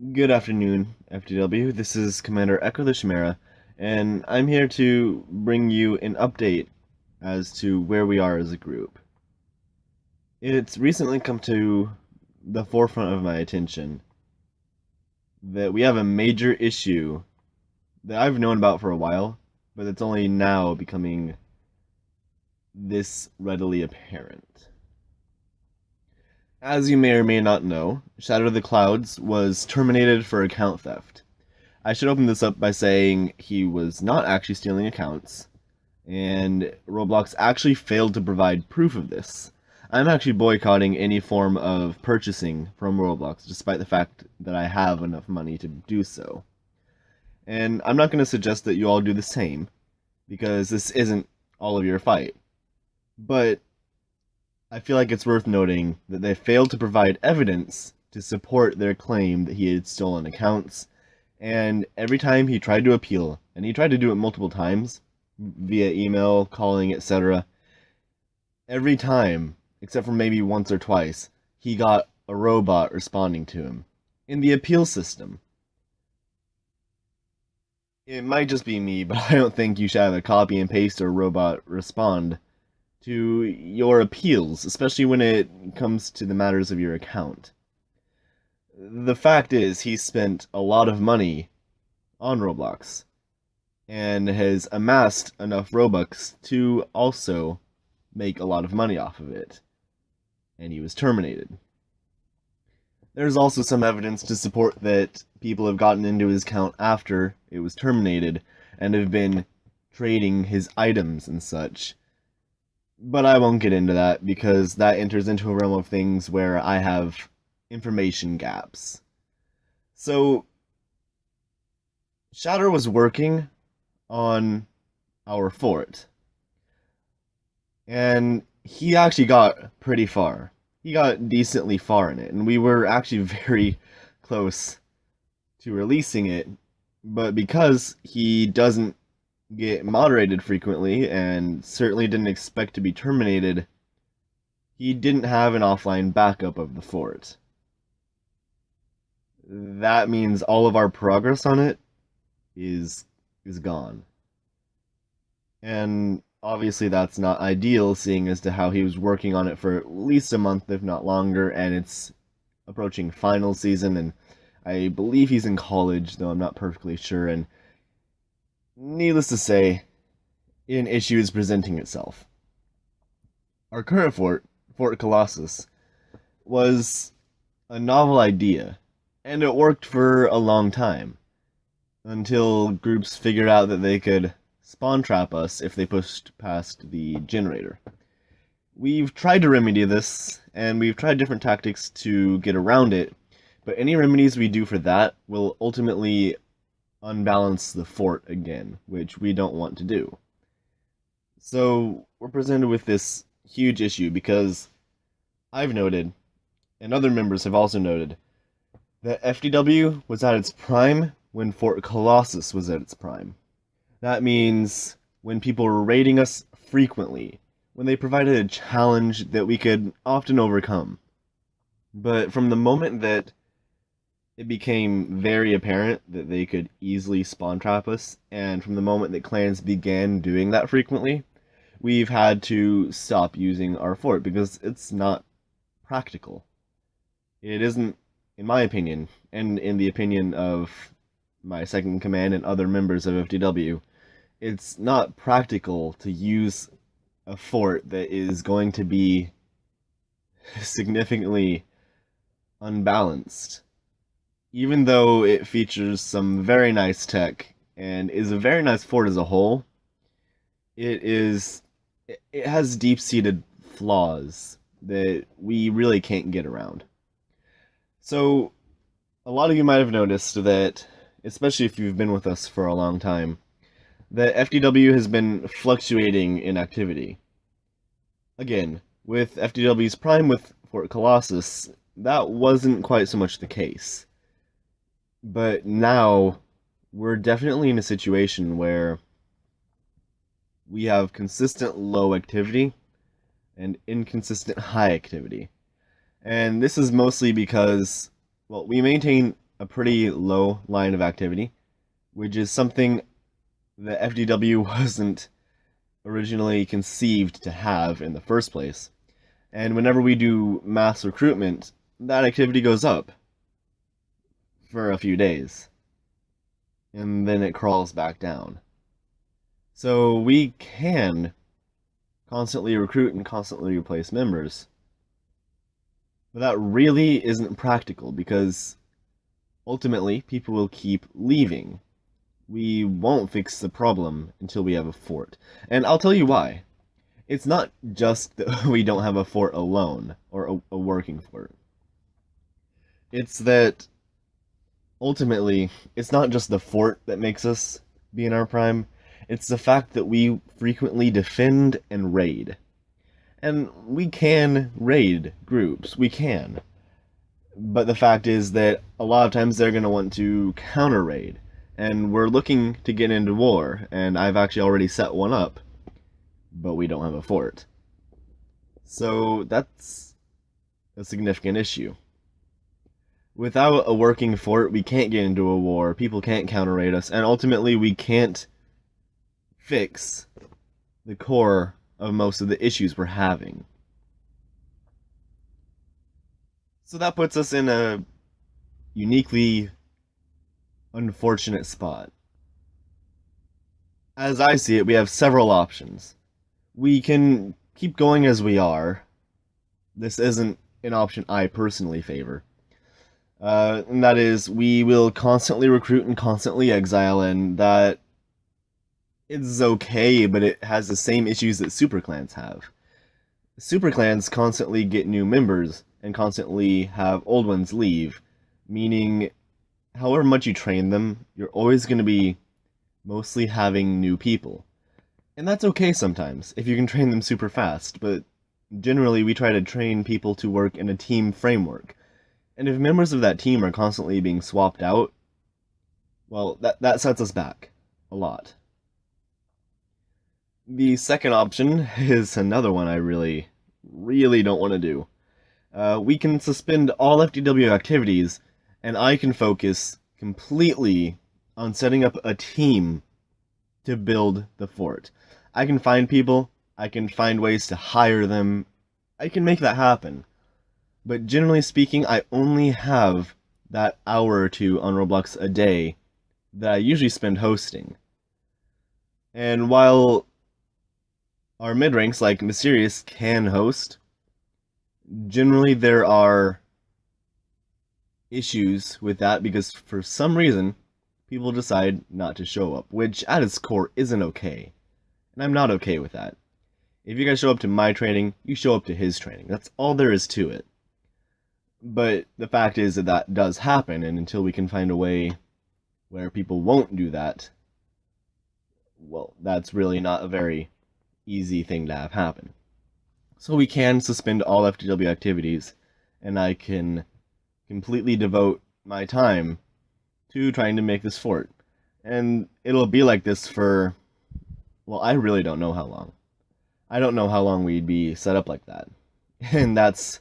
Good afternoon, FDW. This is Commander Echo the Chimera, and I'm here to bring you an update as to where we are as a group. It's recently come to the forefront of my attention that we have a major issue that I've known about for a while, but it's only now becoming this readily apparent. As you may or may not know, Shadow of the Clouds was terminated for account theft. I should open this up by saying he was not actually stealing accounts, and Roblox actually failed to provide proof of this. I'm actually boycotting any form of purchasing from Roblox, despite the fact that I have enough money to do so. And I'm not going to suggest that you all do the same, because this isn't all of your fight. But I feel like it's worth noting that they failed to provide evidence to support their claim that he had stolen accounts, and every time he tried to appeal, and he tried to do it multiple times, via email, calling, etc., every time, except for maybe once or twice, he got a robot responding to him. In the appeal system, it might just be me, but I don't think you should have a copy and paste or robot respond to your appeals, especially when it comes to the matters of your account. The fact is, he spent a lot of money on Roblox, and has amassed enough Robux to also make a lot of money off of it, and he was terminated. There's also some evidence to support that people have gotten into his account after it was terminated, and have been trading his items and such. But I won't get into that, because that enters into a realm of things where I have information gaps. So, Shatter was working on our fort, and he actually got pretty far. He got decently far in it, and we were actually very close to releasing it, but because he doesn't get moderated frequently, and certainly didn't expect to be terminated, he didn't have an offline backup of the fort. That means all of our progress on it is gone. And obviously that's not ideal, seeing as to how he was working on it for at least a month, if not longer, and it's approaching final season, and I believe he's in college, though I'm not perfectly sure, and needless to say, an issue is presenting itself. Our current fort, Fort Colossus, was a novel idea, and it worked for a long time, until groups figured out that they could spawn trap us if they pushed past the generator. We've tried to remedy this, and we've tried different tactics to get around it, but any remedies we do for that will ultimately unbalance the fort again, which we don't want to do. So we're presented with this huge issue because I've noted, and other members have also noted, that FDW was at its prime when Fort Colossus was at its prime. That means when people were raiding us frequently, when they provided a challenge that we could often overcome. But from the moment that it became very apparent that they could easily spawn trap us, and from the moment that clans began doing that frequently, we've had to stop using our fort because it's not practical. It isn't, in my opinion, and in the opinion of my second command and other members of FDW, it's not practical to use a fort that is going to be significantly unbalanced. Even though it features some very nice tech and is a very nice fort as a whole, it has deep-seated flaws that we really can't get around. So, a lot of you might have noticed that, especially if you've been with us for a long time, that FDW has been fluctuating in activity. Again, with FDW's prime with Fort Colossus, that wasn't quite so much the case. But now, we're definitely in a situation where we have consistent low activity and inconsistent high activity. And this is mostly because, well, we maintain a pretty low line of activity, which is something the FDW wasn't originally conceived to have in the first place. And whenever we do mass recruitment, that activity goes up for a few days, and then it crawls back down. So we can constantly recruit and constantly replace members, but that really isn't practical because ultimately people will keep leaving. We won't fix the problem until we have a fort. And I'll tell you why. It's not just that we don't have a fort alone, or a working fort. It's that ultimately, it's not just the fort that makes us be in our prime, it's the fact that we frequently defend and raid. And we can raid groups, we can. But the fact is that a lot of times they're going to want to counter raid. And we're looking to get into war, and I've actually already set one up, but we don't have a fort. So that's a significant issue. Without a working fort, we can't get into a war, people can't counter raid us, and ultimately we can't fix the core of most of the issues we're having. So that puts us in a uniquely unfortunate spot. As I see it, we have several options. We can keep going as we are. This isn't an option I personally favor. And that is, we will constantly recruit and constantly exile, and that is okay, but it has the same issues that superclans have. Superclans constantly get new members, and constantly have old ones leave, meaning however much you train them, you're always going to be mostly having new people. And that's okay sometimes, if you can train them super fast, but generally we try to train people to work in a team framework. And if members of that team are constantly being swapped out, well, that sets us back a lot. The second option is another one I really don't want to do. We can suspend all FDW activities, and I can focus completely on setting up a team to build the fort. I can find people, I can find ways to hire them, I can make that happen. But generally speaking, I only have that hour or two on Roblox a day that I usually spend hosting. And while our mid-ranks like Mysterious can host, generally there are issues with that because for some reason people decide not to show up, which at its core isn't okay. And I'm not okay with that. If you guys show up to my training, you show up to his training. That's all there is to it. But the fact is that that does happen, and until we can find a way where people won't do that, well, that's really not a very easy thing to have happen. So we can suspend all FDW activities, and I can completely devote my time to trying to make this fort. And it'll be like this for, well, I really don't know how long. I don't know how long we'd be set up like that. And that's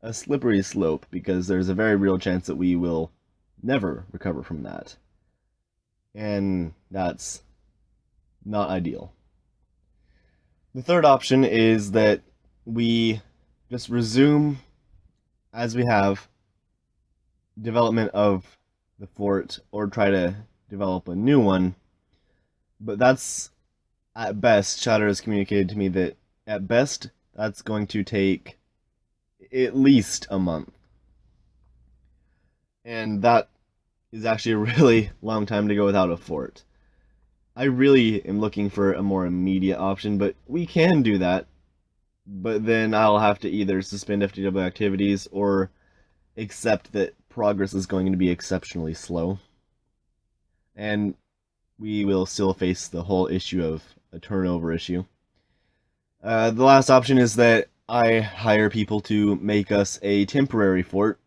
a slippery slope, because there's a very real chance that we will never recover from that. And that's not ideal. The third option is that we just resume, as we have, development of the fort, or try to develop a new one. But that's, at best, Shatter has communicated to me that at best that's going to take at least a month. And that is actually a really long time to go without a fort. I really am looking for a more immediate option, but we can do that. But then I'll have to either suspend FDW activities or accept that progress is going to be exceptionally slow. And we will still face the whole issue of a turnover issue. The last option is that I hire people to make us a temporary fort.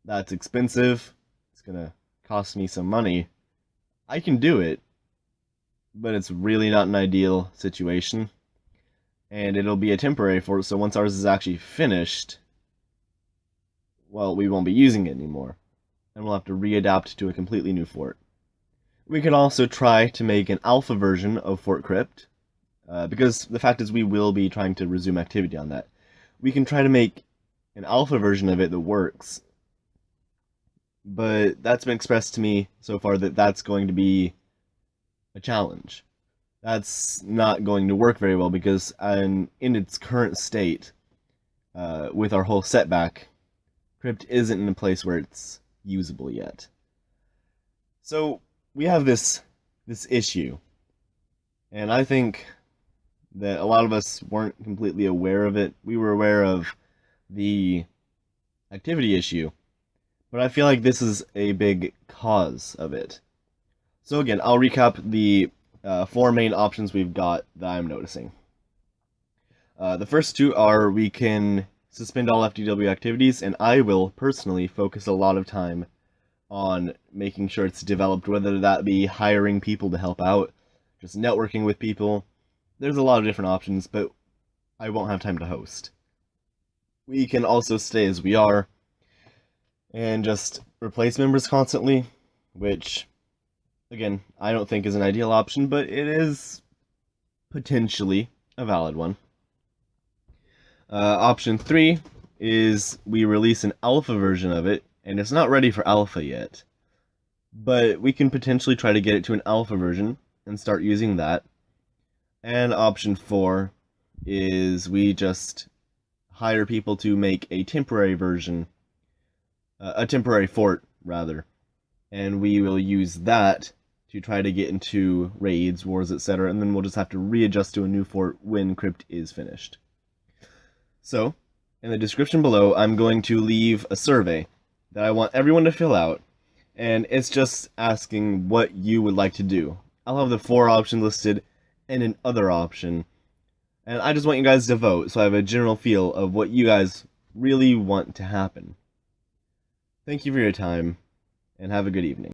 That's expensive. It's gonna cost me some money. I can do it, but it's really not an ideal situation. And it'll be a temporary fort, so once ours is actually finished, well, we won't be using it anymore. and we'll have to readapt to a completely new fort. We can also try to make an alpha version of Fort Crypt, because the fact is we will be trying to resume activity on that. We can try to make an alpha version of it that works, but that's been expressed to me so far that that's going to be a challenge. That's not going to work very well because in its current state, with our whole setback, Crypt isn't in a place where it's usable yet. So we have this issue, and I think that a lot of us weren't completely aware of it. We were aware of the activity issue, but I feel like this is a big cause of it. So again, I'll recap the 4 main options we've got that I'm noticing. The first 2 are we can suspend all FDW activities, and I will personally focus a lot of time on making sure it's developed, whether that be hiring people to help out, just networking with people. There's a lot of different options, but I won't have time to host. We can also stay as we are and just replace members constantly, which, again, I don't think is an ideal option, but it is potentially a valid one. Option 3 is we release an alpha version of it, and it's not ready for alpha yet, but we can potentially try to get it to an alpha version and start using that. And option 4 is we just hire people to make a temporary version, a temporary fort, rather, and we will use that to try to get into raids, wars, etc., and then we'll just have to readjust to a new fort when Crypt is finished. So, in the description below, I'm going to leave a survey that I want everyone to fill out, and it's just asking what you would like to do. I'll have the 4 options listed and an other option, and I just want you guys to vote so I have a general feel of what you guys really want to happen. Thank you for your time, and have a good evening.